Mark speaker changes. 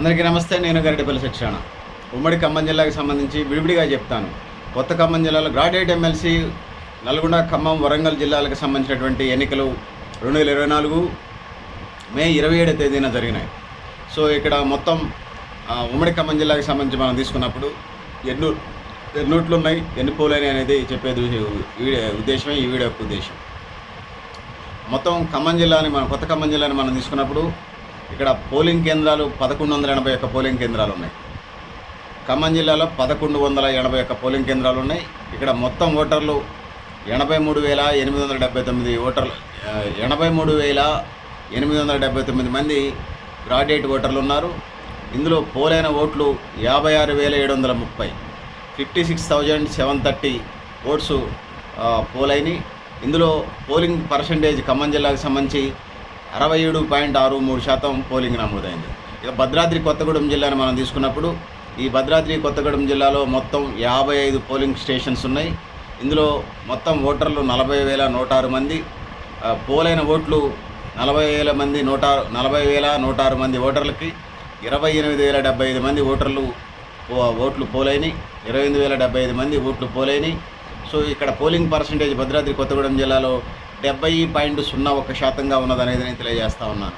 Speaker 1: అందరికీ నమస్తే. నేను గరిడేపల్లి సత్యనారాయణ. ఉమ్మడి ఖమ్మం జిల్లాకి సంబంధించి విడివిడిగా చెప్తాను. కొత్త ఖమ్మం జిల్లాలో గ్రాడ్యుయేట్ ఎమ్మెల్సీ నల్గొండ, ఖమ్మం, వరంగల్ జిల్లాలకు సంబంధించినటువంటి ఎన్నికలు 2024 మే 27వ తేదీన జరిగినాయి. సో ఇక్కడ మొత్తం ఉమ్మడి ఖమ్మం జిల్లాకి సంబంధించి మనం తీసుకున్నప్పుడు ఎన్ని ఓట్లు ఉన్నాయి, ఎన్ని పోలైన అనేది చెప్పేది ఉద్దేశమే ఈ వీడియో యొక్క ఉద్దేశం. మొత్తం ఖమ్మం జిల్లాని కొత్త ఖమ్మం జిల్లాని మనం తీసుకున్నప్పుడు ఇక్కడ పోలింగ్ కేంద్రాలు 1181 పోలింగ్ కేంద్రాలు ఉన్నాయి. ఖమ్మం జిల్లాలో 1181 పోలింగ్ కేంద్రాలు ఉన్నాయి. ఇక్కడ మొత్తం ఓటర్లు 83,879 ఓటర్లు, 83,879 మంది గ్రాడ్యుయేట్ ఓటర్లు ఉన్నారు. ఇందులో పోలైన ఓట్లు 56,730, 56,730 ఓట్స్ పోలైనవి. ఇందులో పోలింగ్ పర్సంటేజ్ ఖమ్మం జిల్లాకు సంబంధించి 67.63% పోలింగ్ నమోదైంది. ఇక భద్రాద్రి కొత్తగూడెం జిల్లాను మనం తీసుకున్నప్పుడు ఈ భద్రాద్రి కొత్తగూడెం జిల్లాలో మొత్తం 55 పోలింగ్ స్టేషన్స్ ఉన్నాయి. ఇందులో మొత్తం ఓటర్లు 40,106 మంది, పోలైన ఓట్లు 40,106 మంది ఓటర్లకి 28,075 మంది ఓట్లు పోలైనవి, 28,075 మంది ఓట్లు పోలైనవి. సో ఇక్కడ పోలింగ్ పర్సంటేజ్ భద్రాద్రి కొత్తగూడెం జిల్లాలో 70.01% ఉన్నదనేది నేను తెలియజేస్తా ఉన్నాను.